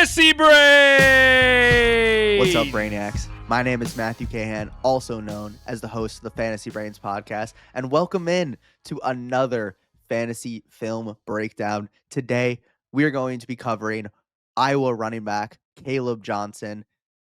Fantasy Brain! What's up, Brainiacs? My name is Matthew Kahan, also known as the host of the Fantasy Brains podcast, and welcome in to another fantasy film breakdown. Today, we are going to be covering Iowa running back Kaleb Johnson.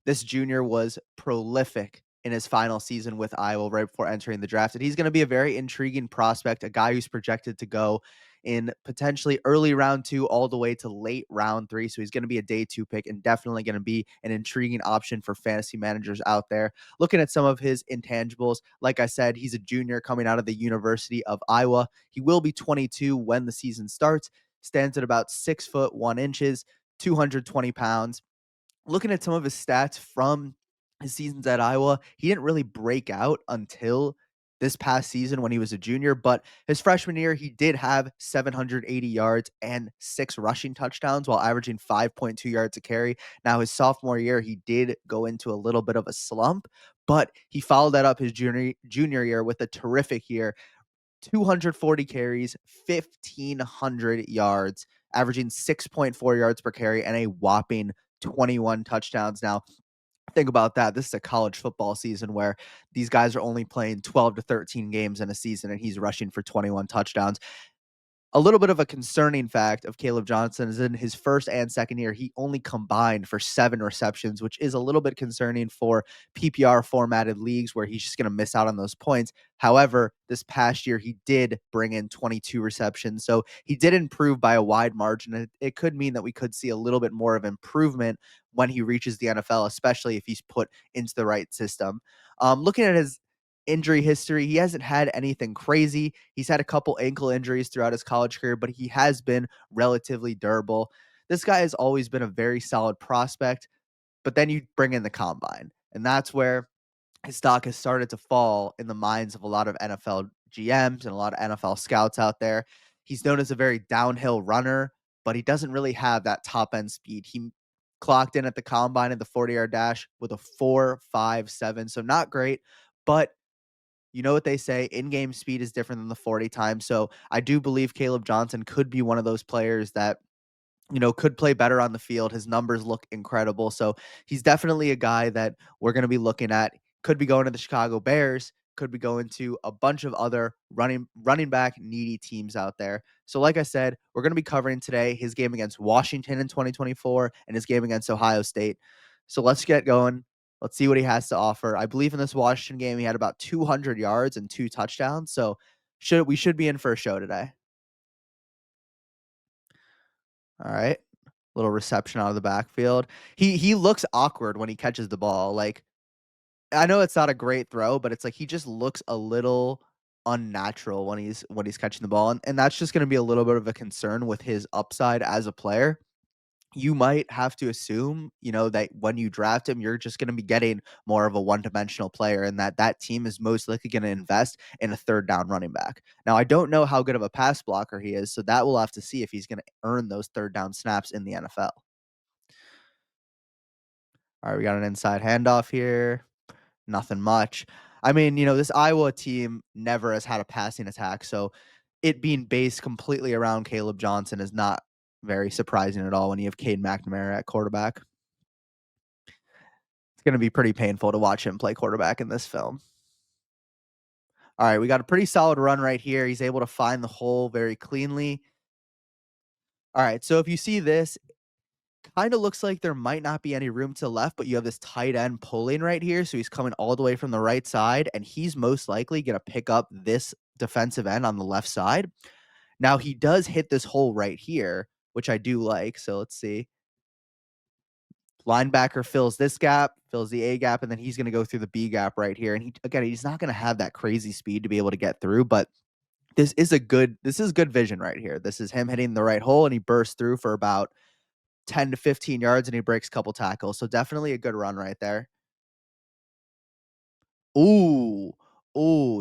This junior was prolific in his final season with Iowa right before entering the draft, and he's going to be a very intriguing prospect, a guy who's projected to go in potentially early round 2 all the way to late round 3. So he's going to be a day 2 pick and definitely going to be an intriguing option for fantasy managers out there. Looking at some of his intangibles, like I said, he's a junior coming out of the University of Iowa. He will be 22 when the season starts, stands at about 6 foot 1 inches, 220 pounds. Looking at some of his stats from his seasons at Iowa, he didn't really break out until this past season when he was a junior, but his freshman year, he did have 780 yards and 6 rushing touchdowns while averaging 5.2 yards a carry. Now, his sophomore year, he did go into a little bit of a slump, but he followed that up his junior year with a terrific year, 240 carries, 1,500 yards, averaging 6.4 yards per carry, and a whopping 21 touchdowns. Now, think about that. This is a college football season where these guys are only playing 12 to 13 games in a season, and he's rushing for 21 touchdowns. A little bit of a concerning fact of Kaleb Johnson is in his first and second year, he only combined for 7 receptions, which is a little bit concerning for PPR formatted leagues where he's just going to miss out on those points. However, this past year, he did bring in 22 receptions. So he did improve by a wide margin. It could mean that we could see a little bit more of improvement when he reaches the NFL, especially if he's put into the right system. Looking at his injury history, he hasn't had anything crazy. He's had a couple ankle injuries throughout his college career, but he has been relatively durable. This guy has always been a very solid prospect, but then you bring in the combine, and that's where his stock has started to fall in the minds of a lot of NFL GMs and a lot of NFL scouts out there. He's known as a very downhill runner, but he doesn't really have that top end speed. He clocked in at the combine at the 40-yard dash with a 4.57, so not great, but you know what they say, in-game speed is different than the 40 times. So I do believe Kaleb Johnson could be one of those players that, could play better on the field. His numbers look incredible. So he's definitely a guy that we're going to be looking at. Could be going to the Chicago Bears, could be going to a bunch of other running back needy teams out there. So like I said, we're going to be covering today his game against Washington in 2024 and his game against Ohio State. So let's get going. Let's see what he has to offer. I believe in this Washington game, he had about 200 yards and 2 touchdowns. So we should be in for a show today. All right. Little reception out of the backfield. He looks awkward when he catches the ball. Like, I know it's not a great throw, but it's like he just looks a little unnatural when he's catching the ball. And that's just going to be a little bit of a concern with his upside as a player. You might have to assume, that when you draft him, you're just going to be getting more of a one-dimensional player and that team is most likely going to invest in a third down running back. Now, I don't know how good of a pass blocker he is, so that we'll have to see if he's going to earn those third down snaps in the NFL. All right, we got an inside handoff here. Nothing much. I mean, this Iowa team never has had a passing attack, so it being based completely around Kaleb Johnson is not very surprising at all when you have Cade McNamara at quarterback. It's going to be pretty painful to watch him play quarterback in this film. All right, we got a pretty solid run right here. He's able to find the hole very cleanly. All right, so if you see this, kind of looks like there might not be any room to the left, but you have this tight end pulling right here. So he's coming all the way from the right side, and he's most likely going to pick up this defensive end on the left side. Now, he does hit this hole right here, which I do like. So let's see. Linebacker fills this gap, fills the A gap, and then he's going to go through the B gap right here. And he's not going to have that crazy speed to be able to get through, but this is good vision right here. This is him hitting the right hole, and he bursts through for about 10 to 15 yards, and he breaks a couple tackles. So definitely a good run right there. Ooh,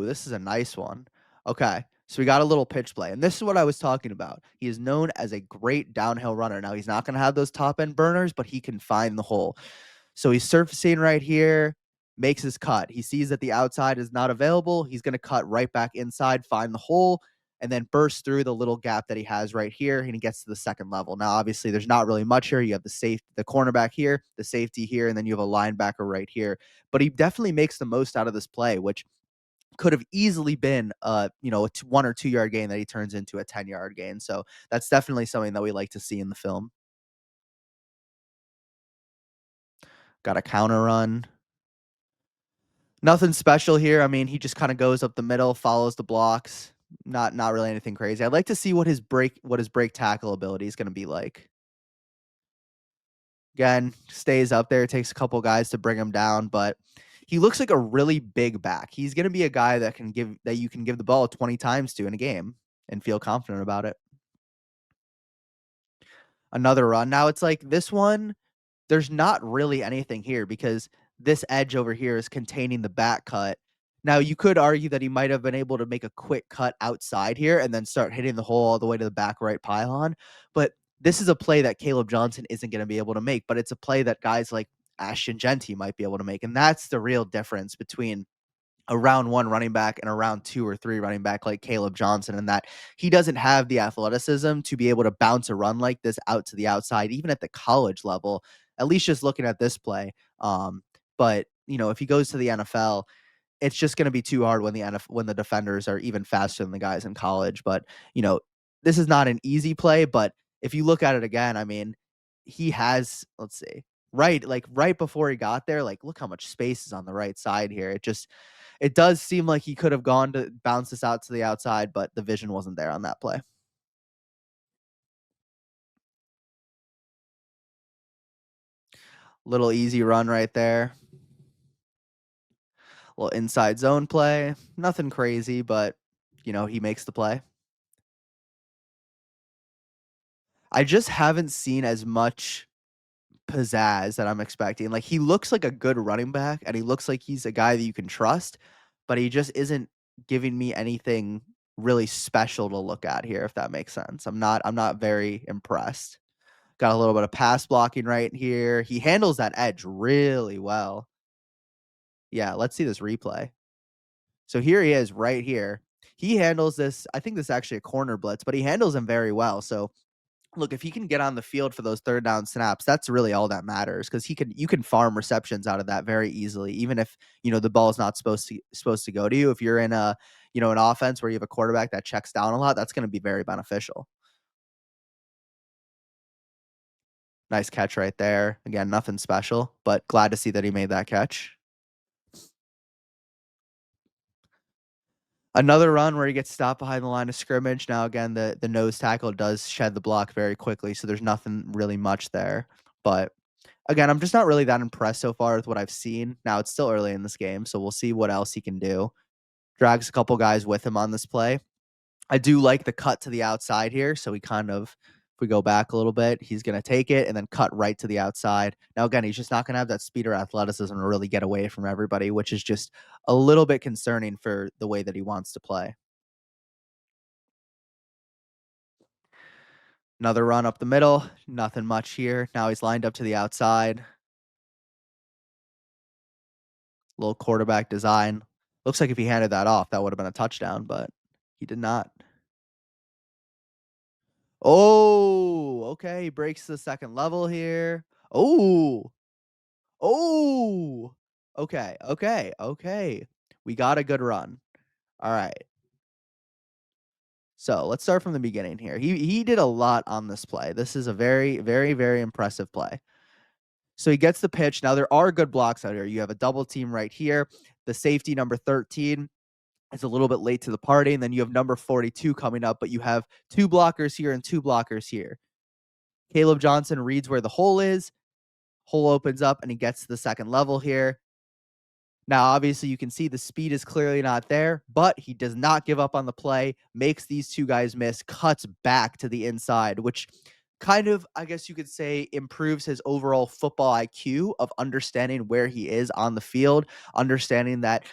this is a nice one. Okay, so we got a little pitch play, and this is what I was talking about. He is known as a great downhill runner. Now, he's not going to have those top-end burners, but he can find the hole. So he's surfacing right here, makes his cut. He sees that the outside is not available. He's going to cut right back inside, find the hole, and then bursts through the little gap that he has right here, and he gets to the second level. Now, obviously, there's not really much here. You have the cornerback here, the safety here, and then you have a linebacker right here. But he definitely makes the most out of this play, which could have easily been a 1 or 2 yard gain that he turns into a 10-yard gain. So that's definitely something that we like to see in the film. Got a counter run. Nothing special here. I mean, he just kind of goes up the middle, follows the blocks. Not really anything crazy. I'd like to see what his break tackle ability is going to be like. Again, stays up there, takes a couple guys to bring him down, but he looks like a really big back. He's going to be a guy that you can give the ball 20 times to in a game and feel confident about it. Another run. Now it's like this one, there's not really anything here because this edge over here is containing the back cut. Now you could argue that he might have been able to make a quick cut outside here and then start hitting the hole all the way to the back right pylon, but this is a play that Kaleb Johnson isn't going to be able to make, but it's a play that guys like Ashton Genty might be able to make, and that's the real difference between a round one running back and a round two or three running back like Kaleb Johnson, and that he doesn't have the athleticism to be able to bounce a run like this out to the outside, even at the college level, at least just looking at this play. But if he goes to the NFL, it's just going to be too hard when the defenders are even faster than the guys in college. But you know, this is not an easy play. But if you look at it again, I mean, he has, let's see, right before he got there, like look how much space is on the right side here. It does seem like he could have gone to bounce this out to the outside, but the vision wasn't there on that play. Little easy run right there. Little inside zone play. Nothing crazy, but he makes the play. I just haven't seen as much pizzazz that I'm expecting. Like he looks like a good running back and he looks like he's a guy that you can trust, but he just isn't giving me anything really special to look at here, if that makes sense. I'm not very impressed. Got a little bit of pass blocking right here. He handles that edge really well. Yeah, let's see this replay. So here he is right here. He handles this. I think this is actually a corner blitz, but he handles him very well. So look, if he can get on the field for those third down snaps, that's really all that matters because you can farm receptions out of that very easily, even if the ball is not supposed to go to you. If you're in an offense where you have a quarterback that checks down a lot, that's going to be very beneficial. Nice catch right there. Again, nothing special, but glad to see that he made that catch. Another run where he gets stopped behind the line of scrimmage. Now, again, the nose tackle does shed the block very quickly, so there's nothing really much there. But again, I'm just not really that impressed so far with what I've seen. Now, it's still early in this game, so we'll see what else he can do. Drags a couple guys with him on this play. I do like the cut to the outside here. So if we go back a little bit, he's going to take it and then cut right to the outside. Now, again, he's just not going to have that speed or athleticism to really get away from everybody, which is just a little bit concerning for the way that he wants to play. Another run up the middle. Nothing much here. Now he's lined up to the outside. Little quarterback design. Looks like if he handed that off, that would have been a touchdown, but he did not. Oh, okay. He breaks the second level here. Oh, oh. Okay, okay, okay. We got a good run. All right. So let's start from the beginning here. He did a lot on this play. This is a very, very, very impressive play. So he gets the pitch. Now there are good blocks out here. You have a double team right here. The safety number 13 is a little bit late to the party, and then you have number 42 coming up, but you have two blockers here and two blockers here. Kaleb Johnson reads where the hole is. Hole opens up, and he gets to the second level here. Now, obviously, you can see the speed is clearly not there, but he does not give up on the play, makes these two guys miss, cuts back to the inside, which kind of, I guess you could say, improves his overall football IQ of understanding where he is on the field, understanding that,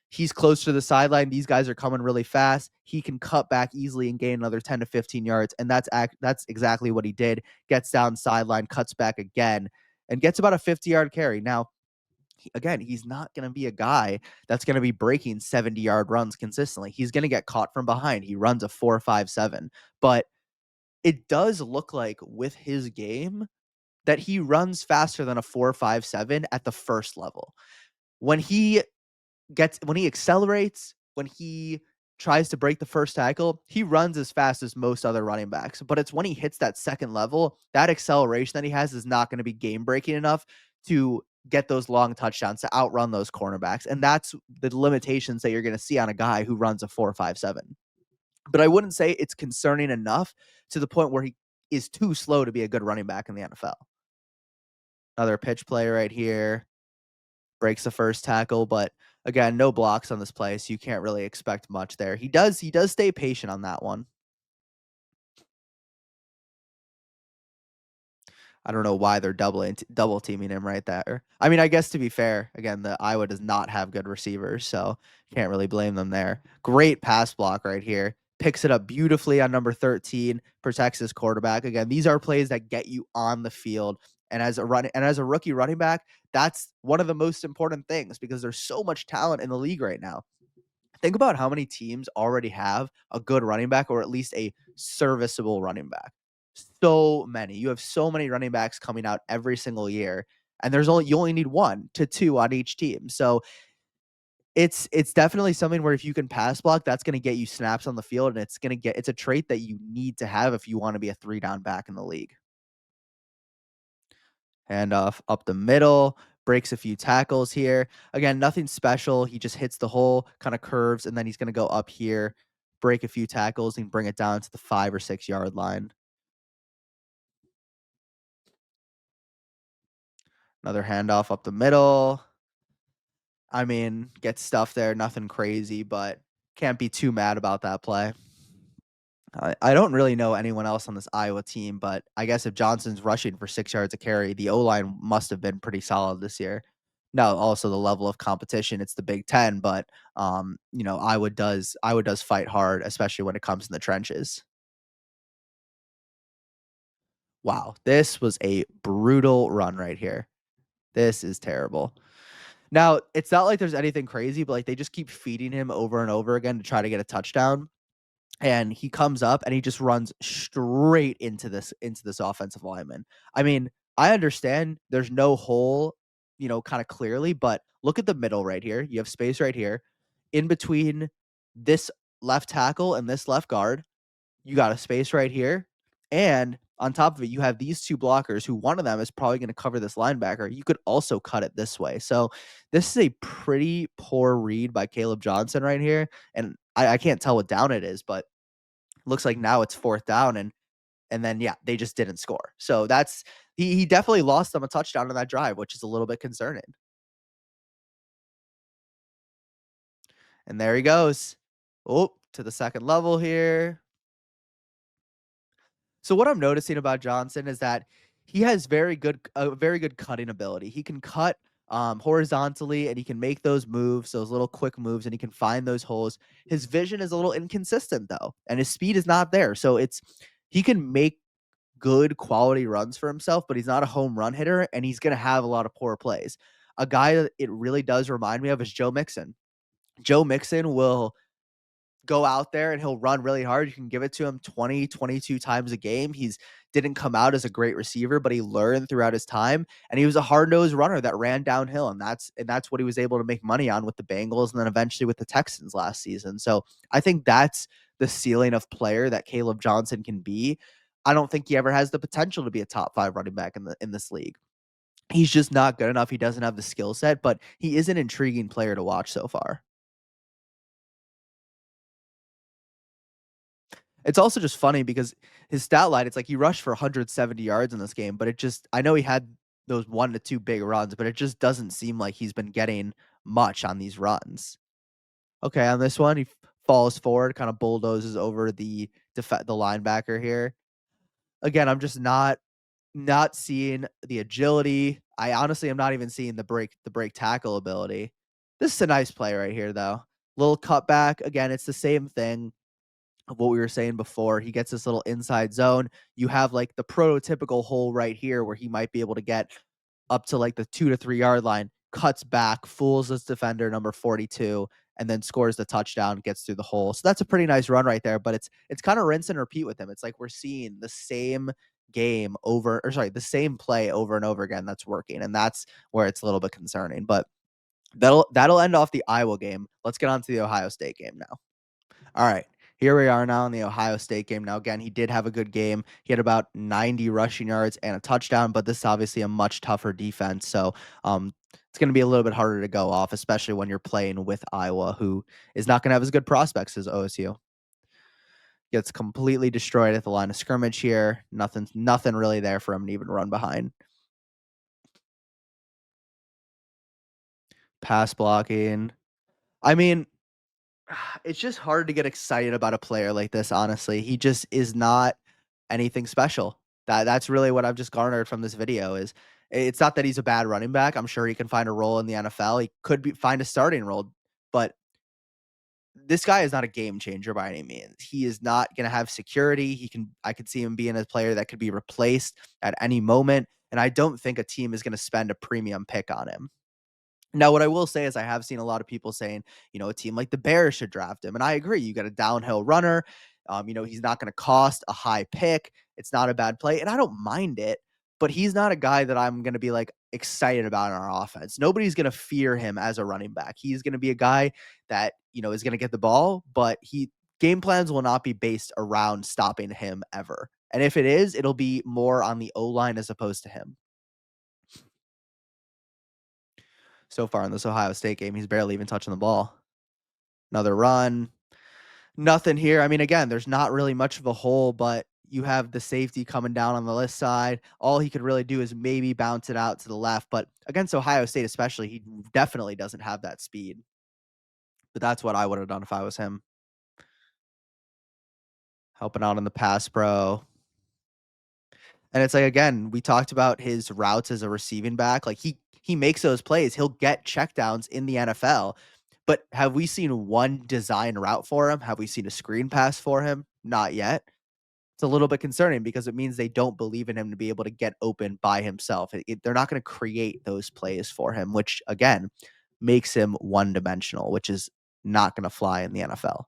he's close to the sideline. These guys are coming really fast. He can cut back easily and gain another 10 to 15 yards. And that's exactly what he did. Gets down sideline, cuts back again, and gets about a 50-yard carry. Now, again, he's not going to be a guy that's going to be breaking 70-yard runs consistently. He's going to get caught from behind. He runs a 4.57, but it does look like with his game that he runs faster than a 4.57 at the first level. When he when he accelerates, when he tries to break the first tackle, he runs as fast as most other running backs. But it's when he hits that second level, that acceleration that he has is not going to be game breaking enough to get those long touchdowns to outrun those cornerbacks. And that's the limitations that you're going to see on a guy who runs a 4.57. But I wouldn't say it's concerning enough to the point where he is too slow to be a good running back in the NFL. Another pitch play right here. Breaks the first tackle, but again, no blocks on this play, so you can't really expect much there. He does stay patient on that one. I don't know why they're double teaming him right there. I mean, I guess to be fair, again, the Iowa does not have good receivers, so can't really blame them there. Great pass block right here. Picks it up beautifully on number 13, protects his quarterback. Again, these are plays that get you on the field. And as a rookie running back, that's one of the most important things because there's so much talent in the league right now. Think about how many teams already have a good running back or at least a serviceable running back. So many. You have so many running backs coming out every single year, and you only need 1 to 2 on each team. So it's definitely something where if you can pass block, that's going to get you snaps on the field, and it's a trait that you need to have if you want to be a 3-down back in the league. Handoff up the middle, breaks a few tackles here. Again, nothing special. He just hits the hole, kind of curves, and then he's going to go up here, break a few tackles, and bring it down to the 5 or 6 yard line. Another handoff up the middle. I mean, gets stuff there, nothing crazy, but can't be too mad about that play. I don't really know anyone else on this Iowa team, but I guess if Johnson's rushing for 6 yards a carry, the O-line must have been pretty solid this year. Now, also the level of competition, it's the Big Ten, but Iowa does fight hard, especially when it comes in the trenches. Wow, this was a brutal run right here. This is terrible. Now, it's not like there's anything crazy, but like they just keep feeding him over and over again to try to get a touchdown. And he comes up and he just runs straight into this offensive lineman. I mean, I understand there's no hole, kind of clearly, but look at the middle right here. You have space right here in between this left tackle and this left guard. You got a space right here. And on top of it, you have these two blockers who one of them is probably going to cover this linebacker. You could also cut it this way. So this is a pretty poor read by Kaleb Johnson right here. And I can't tell what down it is, but looks like now it's 4th down and then yeah, they just didn't score. So that's he definitely lost them a touchdown on that drive, which is a little bit concerning. And there he goes. Oh, to the second level here. So what I'm noticing about Johnson is that he has very good cutting ability. He can cut horizontally and he can make those moves, those little quick moves, and he can find those holes. His vision is a little inconsistent though, and his speed is not there. So he can make good quality runs for himself, but he's not a home run hitter and he's going to have a lot of poor plays. A guy that it really does remind me of is Joe Mixon. Joe Mixon will go out there and he'll run really hard. You can give it to him 20, 22 times a game. He's didn't come out as a great receiver, but he learned throughout his time and he was a hard-nosed runner that ran downhill and that's what he was able to make money on with the Bengals and then eventually with the Texans last season. So, I think that's the ceiling of player that Kaleb Johnson can be. I don't think he ever has the potential to be a top 5 running back in this league. He's just not good enough. He doesn't have the skill set, but he is an intriguing player to watch so far. It's also just funny because his stat line, it's like he rushed for 170 yards in this game, but I know he had those 1 to 2 big runs, but it just doesn't seem like he's been getting much on these runs. Okay, on this one, he falls forward, kind of bulldozes over the linebacker here. Again, I'm just not seeing the agility. I honestly am not even seeing the break tackle ability. This is a nice play right here, though. Little cutback. Again, it's the same thing of what we were saying before. He gets this little inside zone. You have like the prototypical hole right here where he might be able to get up to like the 2 to 3 yard line. cuts back, fools this defender, number 42, and then scores the touchdown, gets through the hole. So that's a pretty nice run right there. But it's kind of rinse and repeat with him. It's like we're seeing the same game over, or sorry, the same play over and over again that's working. And that's where it's a little bit concerning. But that'll end off the Iowa game. Let's get on to the Ohio State game now. All right. Here we are now in the Ohio State game. Now, again, he did have a good game. He had about 90 rushing yards and a touchdown, but this is obviously a much tougher defense. So it's going to be a little bit harder to go off, especially when you're playing with Iowa, who is not going to have as good prospects as OSU. Gets completely destroyed at the line of scrimmage here. Nothing really there for him to even run behind. Pass blocking. I mean, it's just hard to get excited about a player like this, honestly. He just is not anything special. That's really what I've just garnered from this video is it's not that he's a bad running back. I'm sure he can find a role in the NFL. He could find a starting role, but this guy is not a game changer by any means. He is not going to have security. I could see him being a player that could be replaced at any moment, and I don't think a team is going to spend a premium pick on him. Now, what I will say is I have seen a lot of people saying, a team like the Bears should draft him. And I agree. You got a downhill runner. He's not going to cost a high pick. It's not a bad play. And I don't mind it, but he's not a guy that I'm going to be like excited about in our offense. Nobody's going to fear him as a running back. He's going to be a guy that, is going to get the ball, but game plans will not be based around stopping him ever. And if it is, it'll be more on the O line as opposed to him. So far in this Ohio State game, he's barely even touching the ball. Another run. Nothing here. I mean, again, there's not really much of a hole, but you have the safety coming down on the left side. All he could really do is maybe bounce it out to the left. But against Ohio State especially, he definitely doesn't have that speed. But that's what I would have done if I was him. Helping out in the pass pro. And it's like, again, we talked about his routes as a receiving back. Like he makes those plays. He'll get checkdowns in the NFL. But have we seen one design route for him? Have we seen a screen pass for him? Not yet. It's a little bit concerning because it means they don't believe in him to be able to get open by himself. They're not going to create those plays for him, which, again, makes him one-dimensional, which is not going to fly in the NFL.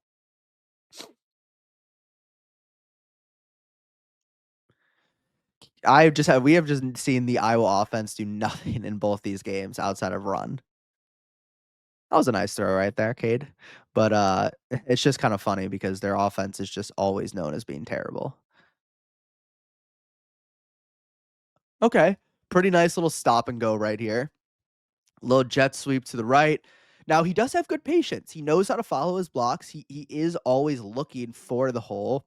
We have just seen the Iowa offense do nothing in both these games outside of run. That was a nice throw right there, Cade. But it's just kind of funny because their offense is just always known as being terrible. Okay. Pretty nice little stop and go right here. Little jet sweep to the right. Now he does have good patience. He knows how to follow his blocks. He is always looking for the hole.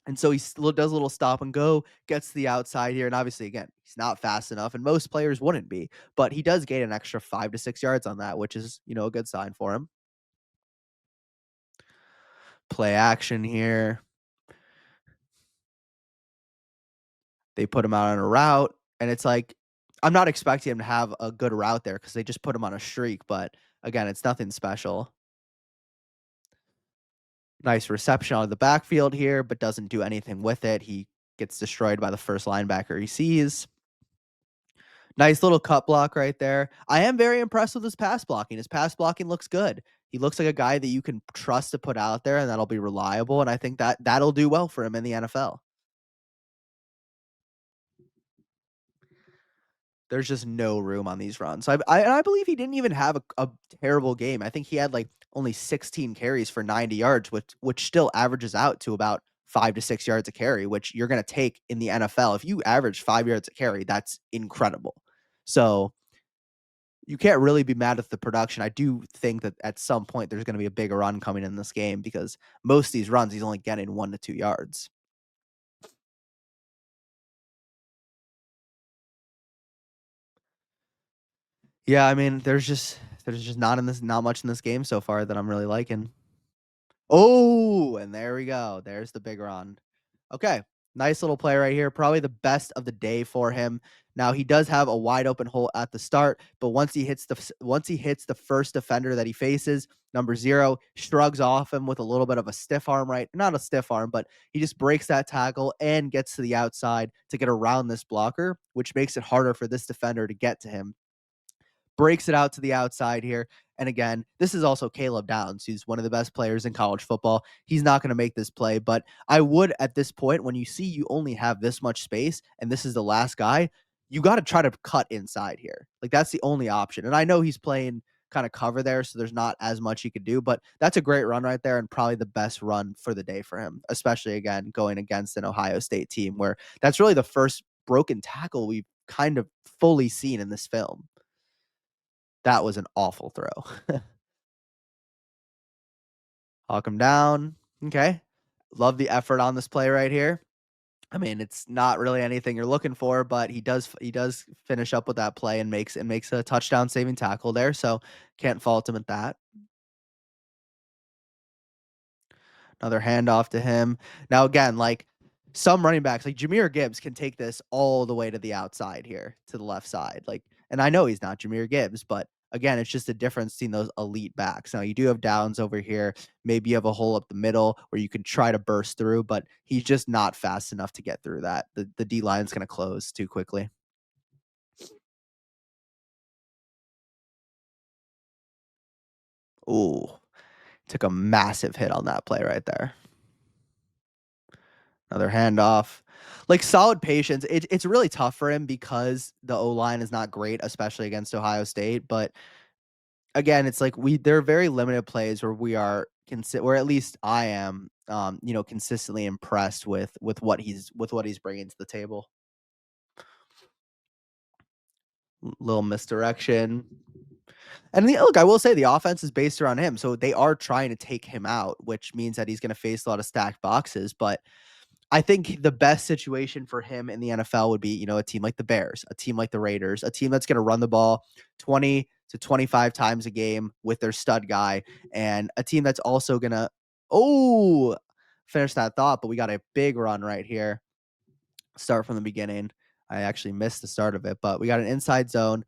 And so he does a little stop and go, gets to the outside here. And obviously, again, he's not fast enough, and most players wouldn't be. But he does gain an extra 5 to 6 yards on that, which is, a good sign for him. Play action here. They put him out on a route, and it's like, I'm not expecting him to have a good route there because they just put him on a streak. But again, it's nothing special. Nice reception out of the backfield here, but doesn't do anything with it. He gets destroyed by the first linebacker he sees. Nice little cut block right there. I am very impressed with his pass blocking. His pass blocking looks good. He looks like a guy that you can trust to put out there and that'll be reliable. And I think that'll do well for him in the NFL. There's just no room on these runs. I believe he didn't even have a terrible game. I think he had like only 16 carries for 90 yards, which still averages out to about 5 to 6 yards a carry, which you're going to take in the NFL. If you average 5 yards a carry, that's incredible. So you can't really be mad at the production. I do think that at some point there's going to be a bigger run coming in this game because most of these runs he's only getting 1 to 2 yards. Yeah, I mean, there's just not much in this game so far that I'm really liking. Oh, and there we go. There's the big run. Okay. Nice little play right here. Probably the best of the day for him. Now he does have a wide open hole at the start, but once he hits the first defender that he faces, number 0, shrugs off him with a little bit of a stiff arm, right? Not a stiff arm, but he just breaks that tackle and gets to the outside to get around this blocker, which makes it harder for this defender to get to him. breaks it out to the outside here. And again, this is also Kaleb Downs, who's one of the best players in college football. He's not going to make this play, but I would at this point, when you see you only have this much space and this is the last guy, you got to try to cut inside here. Like, that's the only option. And I know he's playing kind of cover there, so there's not as much he could do, but that's a great run right there and probably the best run for the day for him, especially again going against an Ohio State team where that's really the first broken tackle we've kind of fully seen in this film. That was an awful throw. Hawk him down. Okay. Love the effort on this play right here. I mean, it's not really anything you're looking for, but he does finish up with that play and makes a touchdown saving tackle there. So can't fault him at that. Another handoff to him. Now, again, like some running backs, like Jahmyr Gibbs, can take this all the way to the outside here to the left side. Like, and I know he's not Jahmyr Gibbs, but again, it's just a difference between those elite backs. Now, you do have Downs over here. Maybe you have a hole up the middle where you can try to burst through, but he's just not fast enough to get through that. The D line's going to close too quickly. Ooh, took a massive hit on that play right there. Another handoff. Like, solid patience. It's really tough for him because the O-line is not great, especially against Ohio State. But again, it's like there are very limited plays where we are or at least I am, consistently impressed with what he's bringing to the table. Little misdirection. And look, I will say the offense is based around him, so they are trying to take him out, which means that he's going to face a lot of stacked boxes. But I think the best situation for him in the NFL would be, a team like the Bears, a team like the Raiders, a team that's going to run the ball 20 to 25 times a game with their stud guy, and a team that's also going to, finish that thought, but we got a big run right here. Start from the beginning. I actually missed the start of it, but we got an inside zone.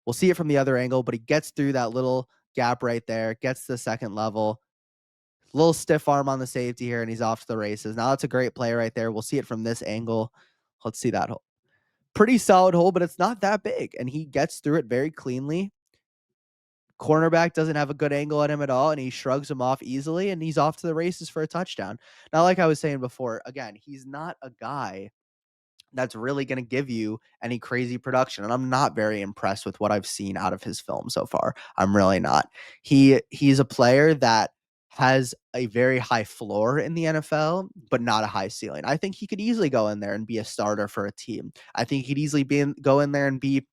We'll see it from the other angle, but he gets through that little gap right there, gets to the second level. Little stiff arm on the safety here, and he's off to the races. Now that's a great play right there. We'll see it from this angle. Let's see that hole. Pretty solid hole, but it's not that big, and he gets through it very cleanly. Cornerback doesn't have a good angle at him at all, and he shrugs him off easily, and he's off to the races for a touchdown. Now, like I was saying before, again, he's not a guy that's really going to give you any crazy production. And I'm not very impressed with what I've seen out of his film so far. I'm really not. He's a player that has a very high floor in the NFL, but not a high ceiling. I think he could easily go in there and be a starter for a team. I think he could easily go in there and be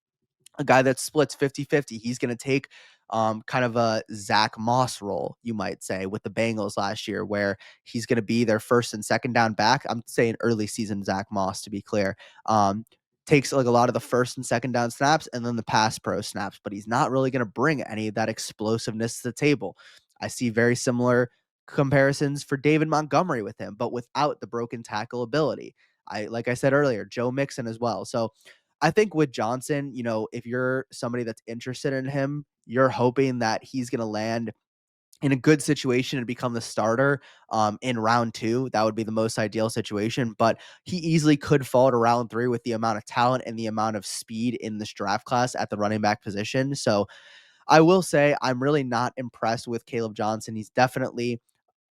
a guy that splits 50-50. He's going to take kind of a Zach Moss role, you might say, with the Bengals last year, where he's going to be their first and second down back. I'm saying early season Zach Moss, to be clear. Takes like a lot of the first and second down snaps and then the pass pro snaps, but he's not really going to bring any of that explosiveness to the table. I see very similar comparisons for David Montgomery with him, but without the broken tackle ability. Like I said earlier, Joe Mixon as well. So I think with Johnson, if you're somebody that's interested in him, you're hoping that he's going to land in a good situation and become the starter in round 2. That would be the most ideal situation, but he easily could fall to round 3 with the amount of talent and the amount of speed in this draft class at the running back position. So I will say I'm really not impressed with Kaleb Johnson. He's definitely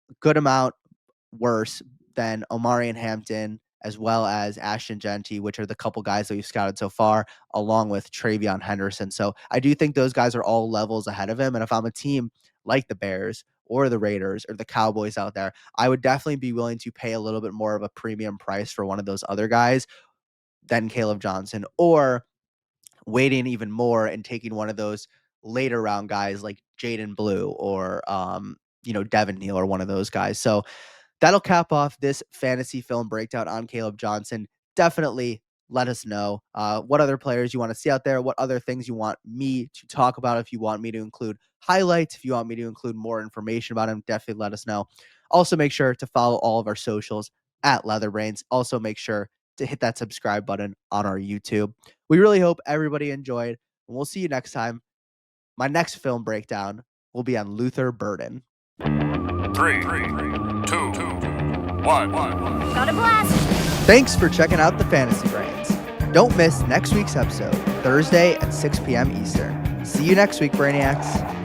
a good amount worse than Omarion Hampton, as well as Ashton Genty, which are the couple guys that we've scouted so far, along with TreVeyon Henderson. So I do think those guys are all levels ahead of him. And if I'm a team like the Bears or the Raiders or the Cowboys out there, I would definitely be willing to pay a little bit more of a premium price for one of those other guys than Kaleb Johnson, or waiting even more and taking one of those later round guys like Jaden Blue or, Devin Neal or one of those guys. So that'll cap off this fantasy film breakdown on Kaleb Johnson. Definitely let us know what other players you want to see out there, what other things you want me to talk about. If you want me to include highlights, if you want me to include more information about him, definitely let us know. Also, make sure to follow all of our socials at Leatherbrains. Also, make sure to hit that subscribe button on our YouTube. We really hope everybody enjoyed, and we'll see you next time. My next film breakdown will be on Luther Burden. 3, 2, 1. Got a blast! Thanks for checking out the Fantasy Brains. Don't miss next week's episode, Thursday at 6 p.m. Eastern. See you next week, Brainiacs.